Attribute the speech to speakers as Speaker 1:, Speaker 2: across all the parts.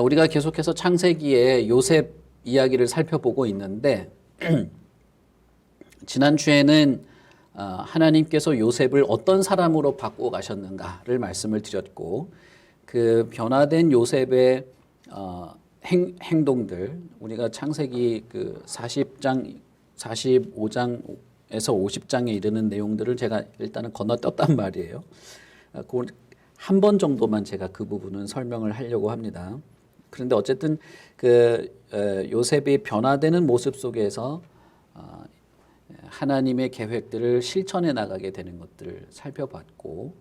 Speaker 1: 우리가 계속해서 창세기의 요셉 이야기를 살펴보고 있는데 지난주에는 하나님께서 요셉을 어떤 사람으로 바꾸어 가셨는가를 말씀을 드렸고 그 변화된 요셉의 행동들 우리가 창세기 그 40장, 45장에서 50장에 이르는 내용들을 제가 일단은 건너뛰었단 말이에요. 한 번 정도만 제가 그 부분은 설명을 하려고 합니다. 그런데 어쨌든 그 요셉이 변화되는 모습 속에서 하나님의 계획들을 실천해 나가게 되는 것들을 살펴봤고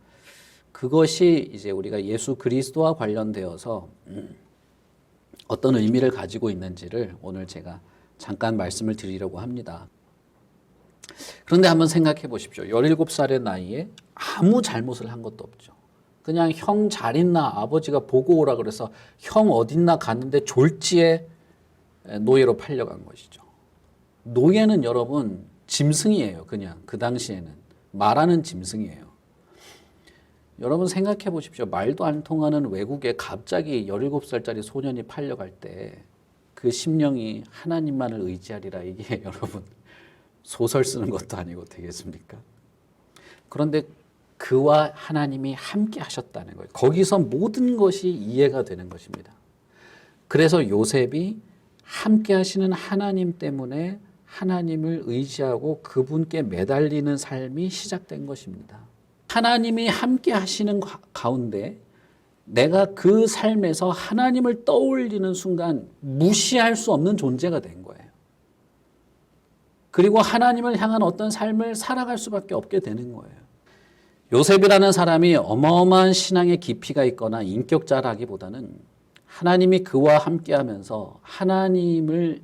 Speaker 1: 그것이 이제 우리가 예수 그리스도와 관련되어서 어떤 의미를 가지고 있는지를 오늘 제가 잠깐 말씀을 드리려고 합니다. 그런데 한번 생각해 보십시오. 17살의 나이에 아무 잘못을 한 것도 없죠. 그냥 형 잘 있나 아버지가 보고 오라 그래서 형 어딨나 갔는데 졸지에 노예로 팔려간 것이죠. 노예는 여러분 짐승이에요. 그냥 그 당시에는 말하는 짐승이에요. 여러분 생각해 보십시오. 말도 안 통하는 외국에 갑자기 17살짜리 소년이 팔려갈 때 그 심령이 하나님만을 의지하리라 이게 여러분 소설 쓰는 것도 아니고 되겠습니까? 그런데 그와 하나님이 함께 하셨다는 거예요. 거기서 모든 것이 이해가 되는 것입니다. 그래서 요셉이 함께 하시는 하나님 때문에 하나님을 의지하고 그분께 매달리는 삶이 시작된 것입니다. 하나님이 함께 하시는 가운데 내가 그 삶에서 하나님을 떠올리는 순간 무시할 수 없는 존재가 된 거예요. 그리고 하나님을 향한 어떤 삶을 살아갈 수밖에 없게 되는 거예요. 요셉이라는 사람이 어마어마한 신앙의 깊이가 있거나 인격자라기보다는 하나님이 그와 함께하면서 하나님을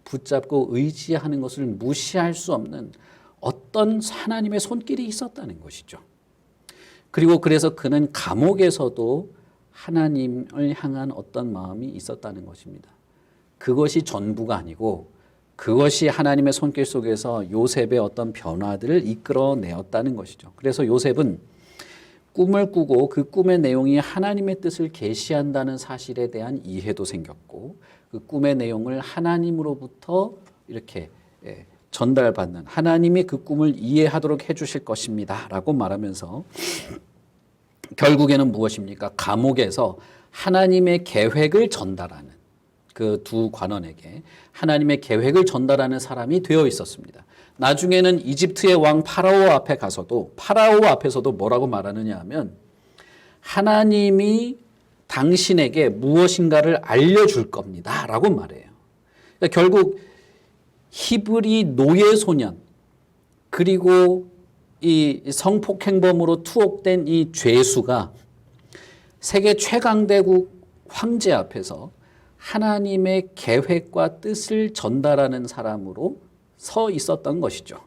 Speaker 1: 붙잡고 의지하는 것을 무시할 수 없는 어떤 하나님의 손길이 있었다는 것이죠. 그리고 그래서 그는 감옥에서도 하나님을 향한 어떤 마음이 있었다는 것입니다. 그것이 전부가 아니고 그것이 하나님의 손길 속에서 요셉의 어떤 변화들을 이끌어내었다는 것이죠. 그래서 요셉은 꿈을 꾸고 그 꿈의 내용이 하나님의 뜻을 계시한다는 사실에 대한 이해도 생겼고 그 꿈의 내용을 하나님으로부터 이렇게 전달받는 하나님이 그 꿈을 이해하도록 해주실 것입니다 라고 말하면서 결국에는 무엇입니까? 감옥에서 하나님의 계획을 전달하는 그 두 관원에게 하나님의 계획을 전달하는 사람이 되어 있었습니다. 나중에는 이집트의 왕 파라오 앞에 가서도 파라오 앞에서도 뭐라고 말하느냐 하면 하나님이 당신에게 무엇인가를 알려줄 겁니다 라고 말해요. 그러니까 결국 히브리 노예 소년 그리고 이 성폭행범으로 투옥된 이 죄수가 세계 최강대국 황제 앞에서 하나님의 계획과 뜻을 전달하는 사람으로 서 있었던 것이죠.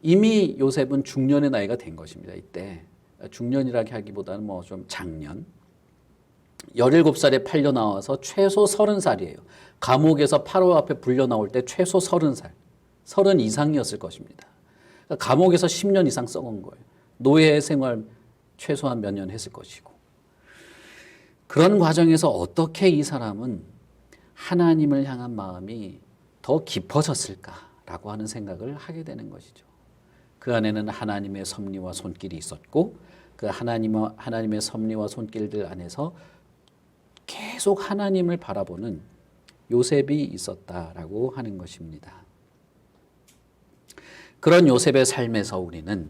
Speaker 1: 이미 요셉은 중년의 나이가 된 것입니다. 이때 중년이라고 하기보다는 뭐 좀 장년 17살에 팔려 나와서 최소 30살이에요. 감옥에서 파라오 앞에 불려 나올 때 최소 30살 30 이상이었을 것입니다. 그러니까 감옥에서 10년 이상 썩은 거예요. 노예 생활 최소한 몇 년 했을 것이고 그런 과정에서 어떻게 이 사람은 하나님을 향한 마음이 더 깊어졌을까라고 하는 생각을 하게 되는 것이죠. 그 안에는 하나님의 섭리와 손길이 있었고 그 하나님의 섭리와 손길들 안에서 계속 하나님을 바라보는 요셉이 있었다라고 하는 것입니다. 그런 요셉의 삶에서 우리는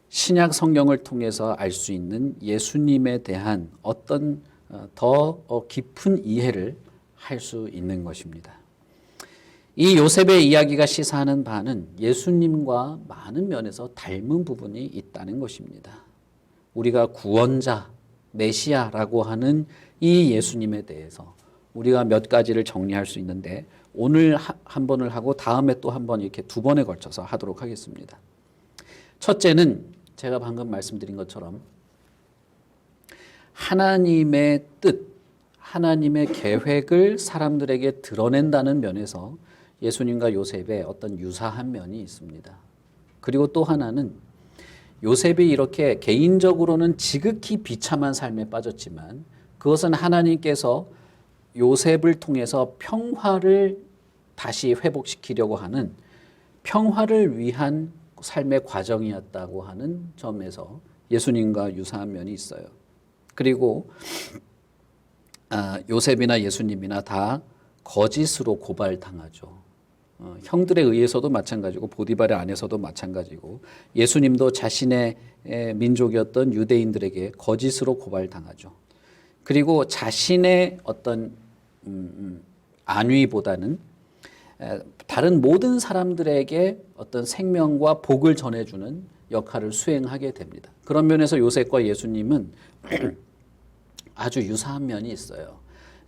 Speaker 1: 신약 성경을 통해서 알 수 있는 예수님에 대한 어떤 더 깊은 이해를 할 수 있는 것입니다. 이 요셉의 이야기가 시사하는 바는 예수님과 많은 면에서 닮은 부분이 있다는 것입니다. 우리가 구원자, 메시아라고 하는 이 예수님에 대해서 우리가 몇 가지를 정리할 수 있는데 오늘 한 번을 하고 다음에 또 한 번 이렇게 두 번에 걸쳐서 하도록 하겠습니다. 첫째는 제가 방금 말씀드린 것처럼 하나님의 뜻, 하나님의 계획을 사람들에게 드러낸다는 면에서 예수님과 요셉의 어떤 유사한 면이 있습니다. 그리고 또 하나는 요셉이 이렇게 개인적으로는 지극히 비참한 삶에 빠졌지만 그것은 하나님께서 요셉을 통해서 평화를 다시 회복시키려고 하는 평화를 위한 삶의 과정이었다고 하는 점에서 예수님과 유사한 면이 있어요. 그리고 요셉이나 예수님이나 다 거짓으로 고발당하죠. 형들에 의해서도 마찬가지고 보디발의 안에서도 마찬가지고 예수님도 자신의 민족이었던 유대인들에게 거짓으로 고발당하죠. 그리고 자신의 어떤 안위보다는 다른 모든 사람들에게 어떤 생명과 복을 전해주는 역할을 수행하게 됩니다. 그런 면에서 요셉과 예수님은 아주 유사한 면이 있어요.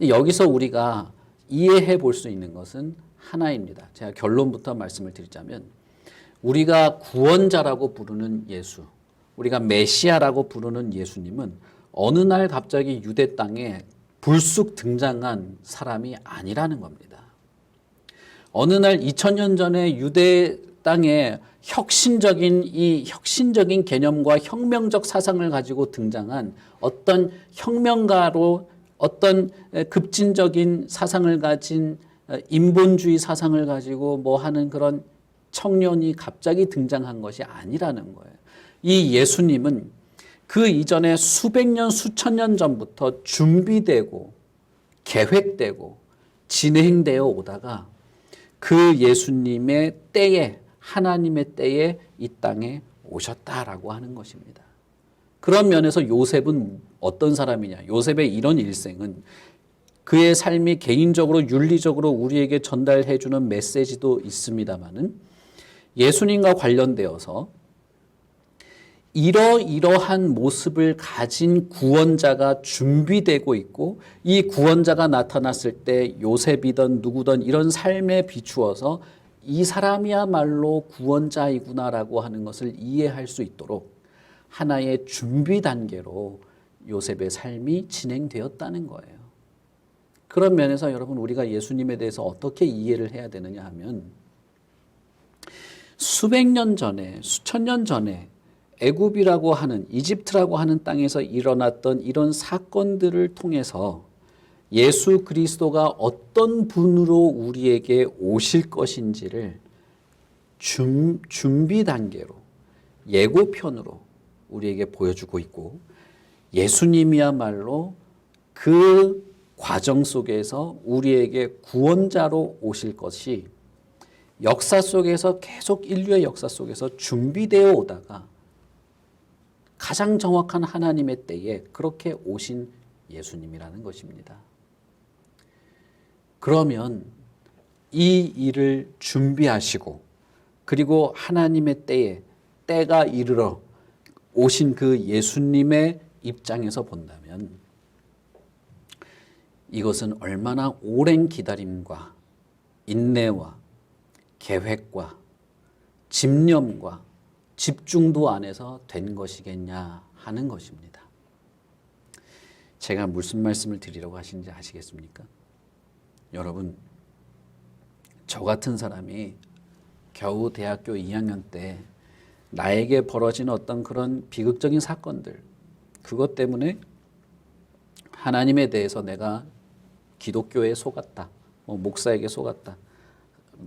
Speaker 1: 여기서 우리가 이해해 볼 수 있는 것은 하나입니다. 제가 결론부터 말씀을 드리자면 우리가 구원자라고 부르는 예수, 우리가 메시아라고 부르는 예수님은 어느 날 갑자기 유대 땅에 불쑥 등장한 사람이 아니라는 겁니다. 어느 날 2000년 전에 유대 땅에 혁신적인 개념과 혁명적 사상을 가지고 등장한 어떤 혁명가로 어떤 급진적인 사상을 가진 인본주의 사상을 가지고 뭐 하는 그런 청년이 갑자기 등장한 것이 아니라는 거예요. 이 예수님은 그 이전에 수백 년, 수천 년 전부터 준비되고 계획되고 진행되어 오다가 그 예수님의 때에 하나님의 때에 이 땅에 오셨다라고 하는 것입니다. 그런 면에서 요셉은 어떤 사람이냐? 요셉의 이런 일생은 그의 삶이 개인적으로 윤리적으로 우리에게 전달해 주는 메시지도 있습니다만은 예수님과 관련되어서 이러이러한 모습을 가진 구원자가 준비되고 있고 이 구원자가 나타났을 때 요셉이든 누구든 이런 삶에 비추어서 이 사람이야말로 구원자이구나라고 하는 것을 이해할 수 있도록 하나의 준비 단계로 요셉의 삶이 진행되었다는 거예요. 그런 면에서 여러분 우리가 예수님에 대해서 어떻게 이해를 해야 되느냐 하면 수백 년 전에 수천 년 전에 애굽이라고 하는 이집트라고 하는 땅에서 일어났던 이런 사건들을 통해서 예수 그리스도가 어떤 분으로 우리에게 오실 것인지를 준비 단계로 예고편으로 우리에게 보여주고 있고 예수님이야말로 그 과정 속에서 우리에게 구원자로 오실 것이 역사 속에서 계속 인류의 역사 속에서 준비되어 오다가 가장 정확한 하나님의 때에 그렇게 오신 예수님이라는 것입니다. 그러면 이 일을 준비하시고 그리고 하나님의 때가 이르러 오신 그 예수님의 입장에서 본다면 이것은 얼마나 오랜 기다림과 인내와 계획과 집념과 집중도 안에서 된 것이겠냐 하는 것입니다. 제가 무슨 말씀을 드리려고 하시는지 아시겠습니까? 여러분, 저 같은 사람이 겨우 대학교 2학년 때 나에게 벌어진 어떤 그런 비극적인 사건들, 그것 때문에 하나님에 대해서 내가 기독교에 속았다, 목사에게 속았다,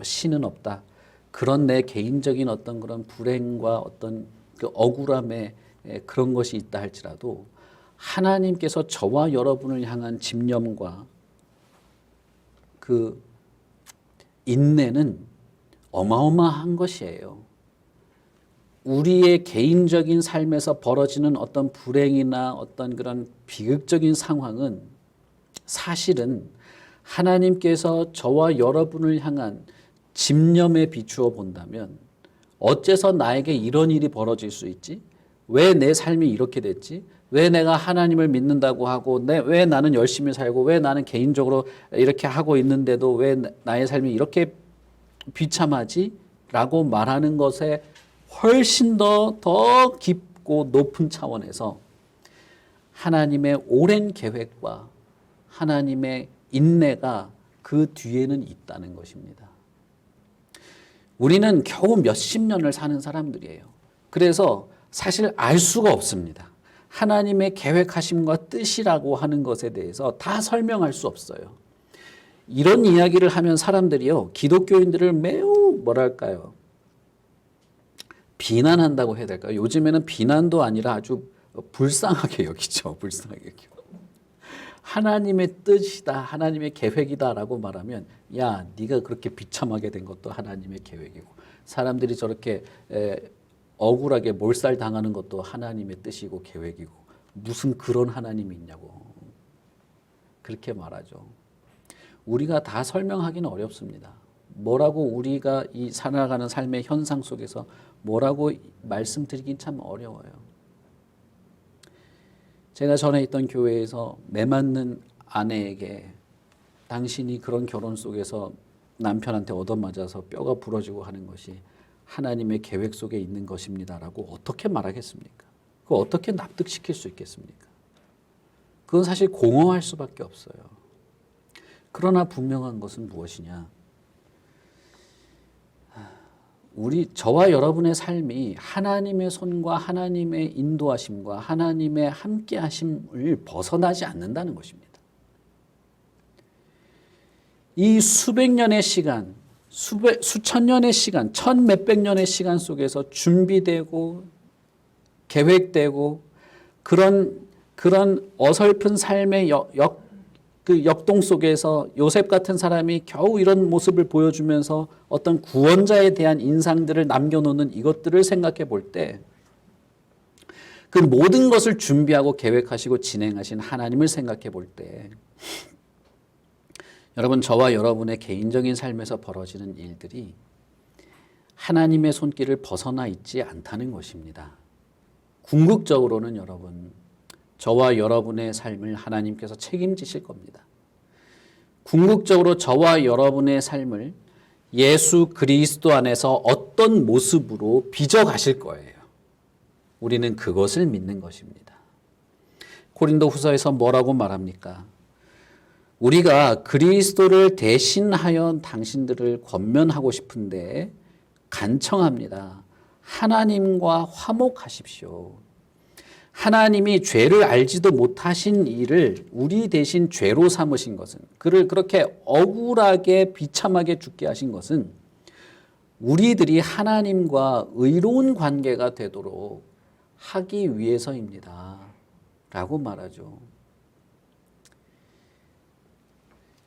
Speaker 1: 신은 없다, 그런 내 개인적인 어떤 그런 불행과 어떤 그 억울함에 그런 것이 있다 할지라도 하나님께서 저와 여러분을 향한 집념과 그 인내는 어마어마한 것이에요. 우리의 개인적인 삶에서 벌어지는 어떤 불행이나 어떤 그런 비극적인 상황은 사실은 하나님께서 저와 여러분을 향한 집념에 비추어 본다면 어째서 나에게 이런 일이 벌어질 수 있지? 왜 내 삶이 이렇게 됐지? 왜 내가 하나님을 믿는다고 하고 왜 나는 열심히 살고 왜 나는 개인적으로 이렇게 하고 있는데도 왜 나의 삶이 이렇게 비참하지? 라고 말하는 것에 훨씬 더 깊고 높은 차원에서 하나님의 오랜 계획과 하나님의 인내가 그 뒤에는 있다는 것입니다. 우리는 겨우 몇십 년을 사는 사람들이에요. 그래서 사실 알 수가 없습니다. 하나님의 계획하심과 뜻이라고 하는 것에 대해서 다 설명할 수 없어요. 이런 이야기를 하면 사람들이요, 기독교인들을 매우 뭐랄까요, 비난한다고 해야 될까요? 요즘에는 비난도 아니라 아주 불쌍하게 여기죠. 불쌍하게 여기고. 하나님의 뜻이다, 하나님의 계획이다라고 말하면, 야, 네가 그렇게 비참하게 된 것도 하나님의 계획이고, 사람들이 저렇게 억울하게 몰살당하는 것도 하나님의 뜻이고 계획이고, 무슨 그런 하나님이 있냐고 그렇게 말하죠. 우리가 다 설명하기는 어렵습니다. 뭐라고 우리가 이 살아가는 삶의 현상 속에서 뭐라고 말씀드리긴 참 어려워요. 제가 전에 있던 교회에서 매맞는 아내에게 당신이 그런 결혼 속에서 남편한테 얻어맞아서 뼈가 부러지고 하는 것이 하나님의 계획 속에 있는 것입니다라고 어떻게 말하겠습니까? 그거 어떻게 납득시킬 수 있겠습니까? 그건 사실 공허할 수밖에 없어요. 그러나 분명한 것은 무엇이냐? 저와 여러분의 삶이 하나님의 손과 하나님의 인도하심과 하나님의 함께하심을 벗어나지 않는다는 것입니다. 이 수백 년의 시간, 수천 년의 시간, 천 몇백 년의 시간 속에서 준비되고 계획되고 그런 어설픈 삶의 그 역동 속에서 요셉 같은 사람이 겨우 이런 모습을 보여주면서 어떤 구원자에 대한 인상들을 남겨놓는 이것들을 생각해 볼 때 그 모든 것을 준비하고 계획하시고 진행하신 하나님을 생각해 볼 때 여러분, 저와 여러분의 개인적인 삶에서 벌어지는 일들이 하나님의 손길을 벗어나 있지 않다는 것입니다. 궁극적으로는 여러분, 저와 여러분의 삶을 하나님께서 책임지실 겁니다. 궁극적으로 저와 여러분의 삶을 예수 그리스도 안에서 어떤 모습으로 빚어가실 거예요. 우리는 그것을 믿는 것입니다. 고린도후서에서 뭐라고 말합니까? 우리가 그리스도를 대신하여 당신들을 권면하고 싶은데 간청합니다. 하나님과 화목하십시오. 하나님이 죄를 알지도 못하신 이를 우리 대신 죄로 삼으신 것은, 그를 그렇게 억울하게 비참하게 죽게 하신 것은 우리들이 하나님과 의로운 관계가 되도록 하기 위해서입니다. 라고 말하죠.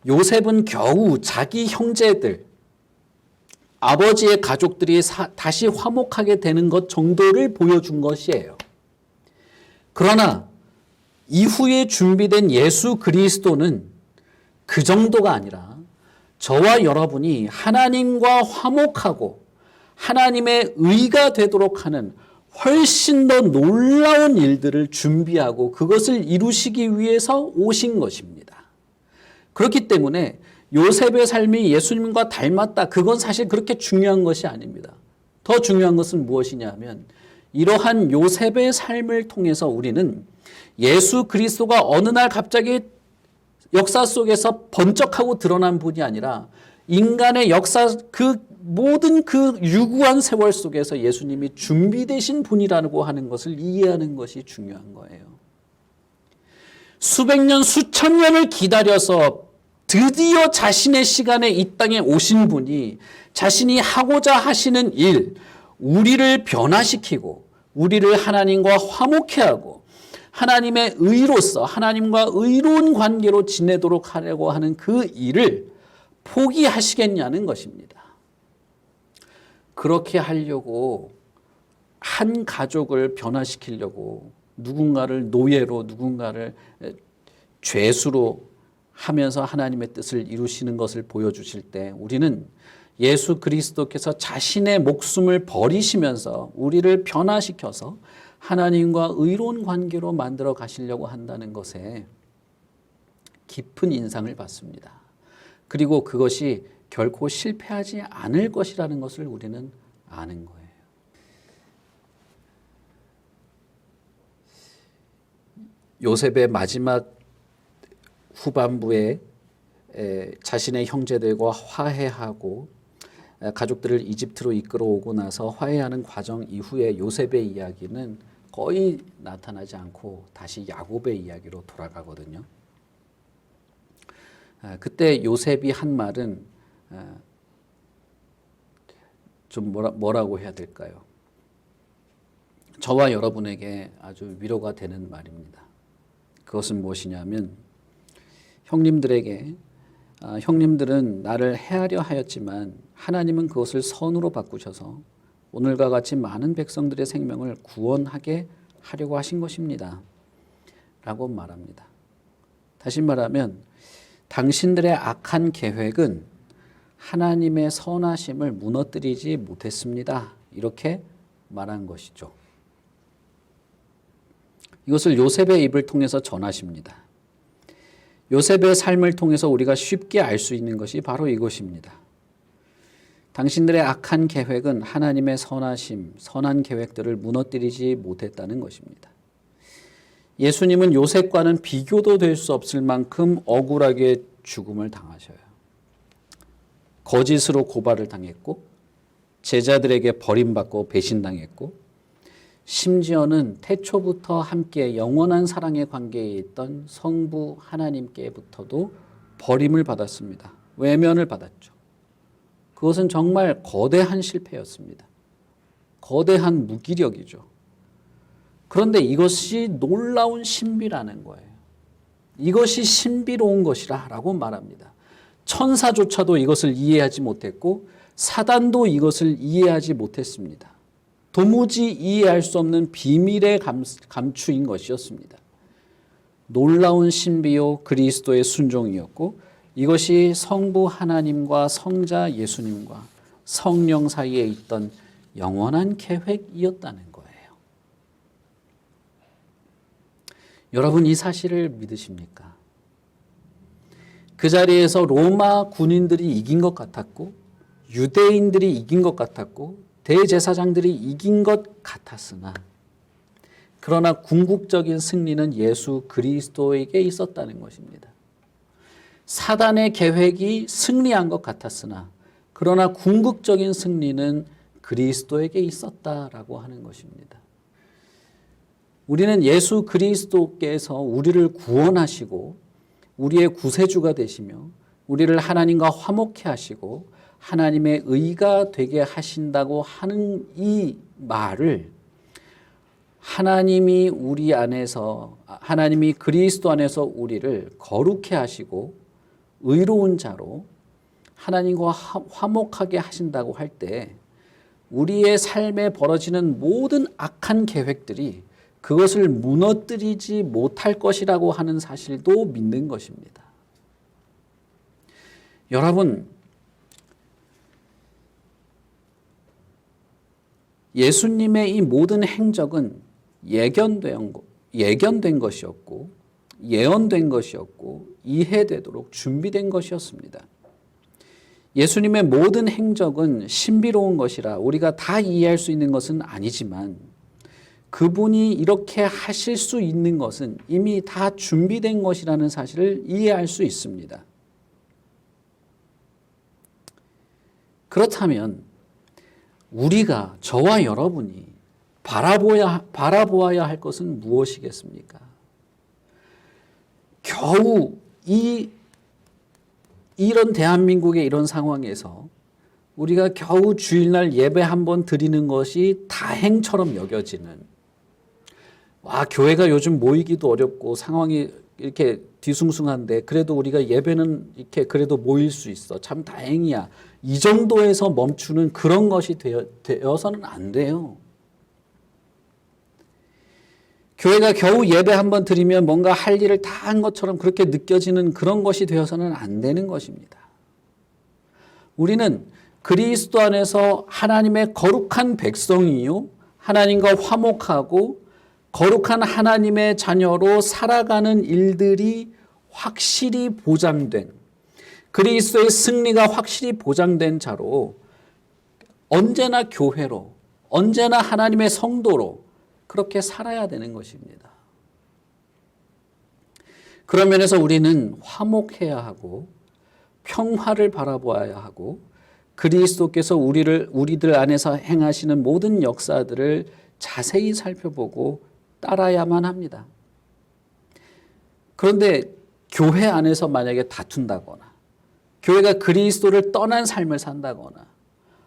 Speaker 1: 요셉은 겨우 자기 형제들, 아버지의 가족들이 다시 화목하게 되는 것 정도를 보여준 것이에요. 그러나 이후에 준비된 예수 그리스도는 그 정도가 아니라 저와 여러분이 하나님과 화목하고 하나님의 의가 되도록 하는 훨씬 더 놀라운 일들을 준비하고 그것을 이루시기 위해서 오신 것입니다. 그렇기 때문에 요셉의 삶이 예수님과 닮았다, 그건 사실 그렇게 중요한 것이 아닙니다. 더 중요한 것은 무엇이냐 하면 이러한 요셉의 삶을 통해서 우리는 예수 그리스도가 어느 날 갑자기 역사 속에서 번쩍하고 드러난 분이 아니라 인간의 역사 그 모든 그 유구한 세월 속에서 예수님이 준비되신 분이라고 하는 것을 이해하는 것이 중요한 거예요. 수백 년, 수천 년을 기다려서 드디어 자신의 시간에 이 땅에 오신 분이 자신이 하고자 하시는 일, 우리를 변화시키고 우리를 하나님과 화목해 하고 하나님의 의로서 하나님과 의로운 관계로 지내도록 하려고 하는 그 일을 포기하시겠냐는 것입니다. 그렇게 하려고 한 가족을 변화시키려고 누군가를 노예로 누군가를 죄수로 하면서 하나님의 뜻을 이루시는 것을 보여주실 때 우리는 예수 그리스도께서 자신의 목숨을 버리시면서 우리를 변화시켜서 하나님과 의로운 관계로 만들어 가시려고 한다는 것에 깊은 인상을 받습니다. 그리고 그것이 결코 실패하지 않을 것이라는 것을 우리는 아는 거예요. 요셉의 마지막 후반부에 자신의 형제들과 화해하고 가족들을 이집트로 이끌어오고 나서 화해하는 과정 이후에 요셉의 이야기는 거의 나타나지 않고 다시 야곱의 이야기로 돌아가거든요. 그때 요셉이 한 말은 좀 뭐라고 해야 될까요? 저와 여러분에게 아주 위로가 되는 말입니다. 그것은 무엇이냐면 형님들에게 형님들은 나를 해하려 하였지만 하나님은 그것을 선으로 바꾸셔서 오늘과 같이 많은 백성들의 생명을 구원하게 하려고 하신 것입니다. 라고 말합니다. 다시 말하면 당신들의 악한 계획은 하나님의 선하심을 무너뜨리지 못했습니다. 이렇게 말한 것이죠. 이것을 요셉의 입을 통해서 전하십니다. 요셉의 삶을 통해서 우리가 쉽게 알 수 있는 것이 바로 이것입니다. 당신들의 악한 계획은 하나님의 선하심, 선한 계획들을 무너뜨리지 못했다는 것입니다. 예수님은 요셉과는 비교도 될 수 없을 만큼 억울하게 죽음을 당하셔요. 거짓으로 고발을 당했고 제자들에게 버림받고 배신당했고 심지어는 태초부터 함께 영원한 사랑의 관계에 있던 성부 하나님께부터도 버림을 받았습니다. 외면을 받았죠. 그것은 정말 거대한 실패였습니다. 거대한 무기력이죠. 그런데 이것이 놀라운 신비라는 거예요. 이것이 신비로운 것이라 라고 말합니다. 천사조차도 이것을 이해하지 못했고 사단도 이것을 이해하지 못했습니다. 도무지 이해할 수 없는 비밀의 감추인 것이었습니다. 놀라운 신비요 그리스도의 순종이었고 이것이 성부 하나님과 성자 예수님과 성령 사이에 있던 영원한 계획이었다는 거예요. 여러분 이 사실을 믿으십니까? 그 자리에서 로마 군인들이 이긴 것 같았고 유대인들이 이긴 것 같았고 대제사장들이 이긴 것 같았으나 그러나 궁극적인 승리는 예수 그리스도에게 있었다는 것입니다. 사단의 계획이 승리한 것 같았으나 그러나 궁극적인 승리는 그리스도에게 있었다라고 하는 것입니다. 우리는 예수 그리스도께서 우리를 구원하시고 우리의 구세주가 되시며 우리를 하나님과 화목케 하시고 하나님의 의가 되게 하신다고 하는 이 말을 하나님이 우리 안에서 하나님이 그리스도 안에서 우리를 거룩해 하시고 의로운 자로 하나님과 화목하게 하신다고 할 때 우리의 삶에 벌어지는 모든 악한 계획들이 그것을 무너뜨리지 못할 것이라고 하는 사실도 믿는 것입니다. 여러분, 예수님의 이 모든 행적은 예견된 것이었고 예언된 것이었고 이해되도록 준비된 것이었습니다. 예수님의 모든 행적은 신비로운 것이라 우리가 다 이해할 수 있는 것은 아니지만 그분이 이렇게 하실 수 있는 것은 이미 다 준비된 것이라는 사실을 이해할 수 있습니다. 그렇다면 우리가 저와 여러분이 바라보아야 할 것은 무엇이겠습니까? 겨우 이런 대한민국의 이런 상황에서 우리가 겨우 주일날 예배 한번 드리는 것이 다행처럼 여겨지는 교회가 요즘 모이기도 어렵고 상황이 이렇게 뒤숭숭한데 그래도 우리가 예배는 이렇게 그래도 모일 수 있어. 참 다행이야. 이 정도에서 멈추는 그런 것이 되어서는 안 돼요. 교회가 겨우 예배 한번 드리면 뭔가 할 일을 다 한 것처럼 그렇게 느껴지는 그런 것이 되어서는 안 되는 것입니다. 우리는 그리스도 안에서 하나님의 거룩한 백성이요 하나님과 화목하고 거룩한 하나님의 자녀로 살아가는 일들이 확실히 보장된 그리스도의 승리가 확실히 보장된 자로 언제나 교회로 언제나 하나님의 성도로 그렇게 살아야 되는 것입니다. 그런 면에서 우리는 화목해야 하고 평화를 바라보아야 하고 그리스도께서 우리들 안에서 행하시는 모든 역사들을 자세히 살펴보고 따라야만 합니다. 그런데 교회 안에서 만약에 다툰다거나 교회가 그리스도를 떠난 삶을 산다거나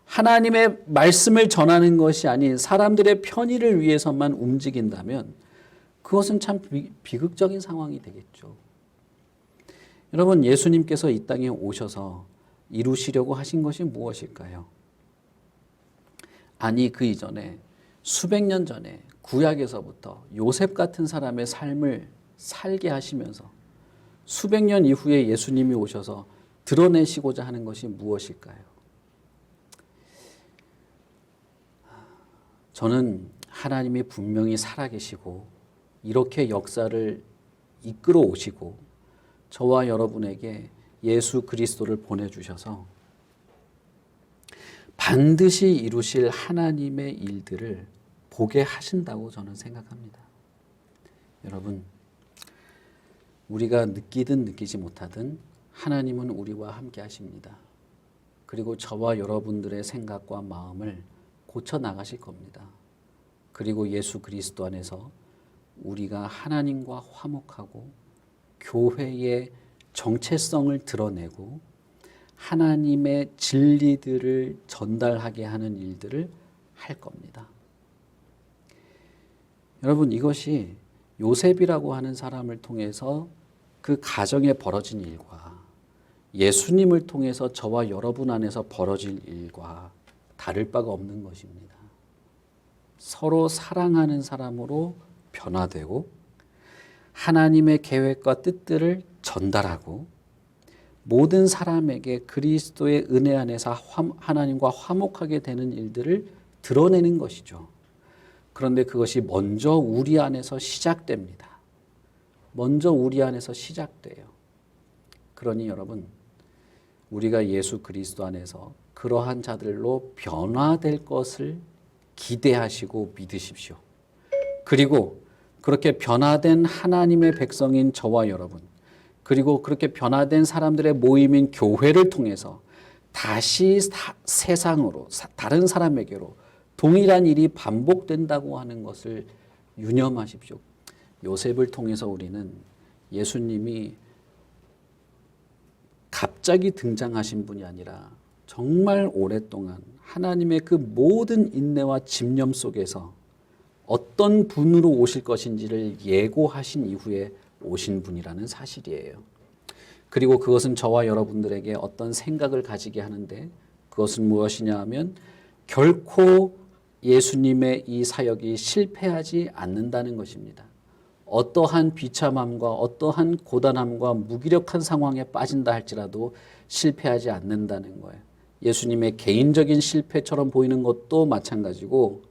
Speaker 1: 하나님의 말씀을 전하는 것이 아닌 사람들의 편의를 위해서만 움직인다면 그것은 참 비극적인 상황이 되겠죠. 여러분, 예수님께서 이 땅에 오셔서 이루시려고 하신 것이 무엇일까요? 아니, 그 이전에 수백 년 전에 구약에서부터 요셉 같은 사람의 삶을 살게 하시면서 수백 년 이후에 예수님이 오셔서 드러내시고자 하는 것이 무엇일까요? 저는 하나님이 분명히 살아계시고 이렇게 역사를 이끌어 오시고 저와 여러분에게 예수 그리스도를 보내주셔서 반드시 이루실 하나님의 일들을 보게 하신다고 저는 생각합니다. 여러분, 우리가 느끼든 느끼지 못하든 하나님은 우리와 함께 하십니다. 그리고 저와 여러분들의 생각과 마음을 고쳐 나가실 겁니다. 그리고 예수 그리스도 안에서 우리가 하나님과 화목하고 교회의 정체성을 드러내고 하나님의 진리들을 전달하게 하는 일들을 할 겁니다. 여러분, 이것이 요셉이라고 하는 사람을 통해서 그 가정에 벌어진 일과 예수님을 통해서 저와 여러분 안에서 벌어질 일과 다를 바가 없는 것입니다. 서로 사랑하는 사람으로 변화되고 하나님의 계획과 뜻들을 전달하고 모든 사람에게 그리스도의 은혜 안에서 하나님과 화목하게 되는 일들을 드러내는 것이죠. 그런데 그것이 먼저 우리 안에서 시작됩니다. 먼저 우리 안에서 시작돼요. 그러니 여러분, 우리가 예수 그리스도 안에서 그러한 자들로 변화될 것을 기대하시고 믿으십시오. 그리고 그렇게 변화된 하나님의 백성인 저와 여러분, 그리고 그렇게 변화된 사람들의 모임인 교회를 통해서 다시 세상으로, 다른 사람에게로 동일한 일이 반복된다고 하는 것을 유념하십시오. 요셉을 통해서 우리는 예수님이 갑자기 등장하신 분이 아니라 정말 오랫동안 하나님의 그 모든 인내와 집념 속에서 어떤 분으로 오실 것인지를 예고하신 이후에 오신 분이라는 사실이에요. 그리고 그것은 저와 여러분들에게 어떤 생각을 가지게 하는데 그것은 무엇이냐 하면 결코 예수님의 이 사역이 실패하지 않는다는 것입니다. 어떠한 비참함과 어떠한 고단함과 무기력한 상황에 빠진다 할지라도 실패하지 않는다는 거예요. 예수님의 개인적인 실패처럼 보이는 것도 마찬가지고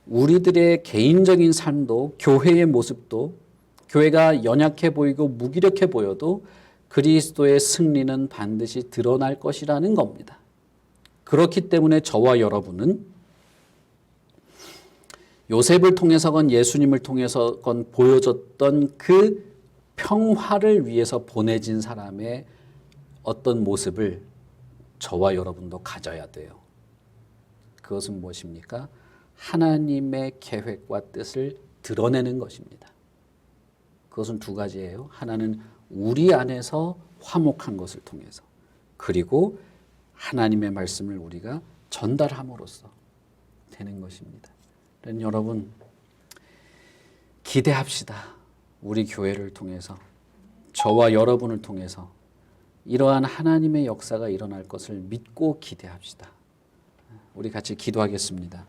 Speaker 1: 우리들의 개인적인 삶도 교회의 모습도 교회가 연약해 보이고 무기력해 보여도 그리스도의 승리는 반드시 드러날 것이라는 겁니다. 그렇기 때문에 저와 여러분은 요셉을 통해서건 예수님을 통해서건 보여줬던 그 평화를 위해서 보내진 사람의 어떤 모습을 저와 여러분도 가져야 돼요. 그것은 무엇입니까? 하나님의 계획과 뜻을 드러내는 것입니다. 그것은 두 가지예요. 하나는 우리 안에서 화목한 것을 통해서, 그리고 하나님의 말씀을 우리가 전달함으로써 되는 것입니다. 여러분, 기대합시다. 우리 교회를 통해서, 저와 여러분을 통해서 이러한 하나님의 역사가 일어날 것을 믿고 기대합시다. 우리 같이 기도하겠습니다.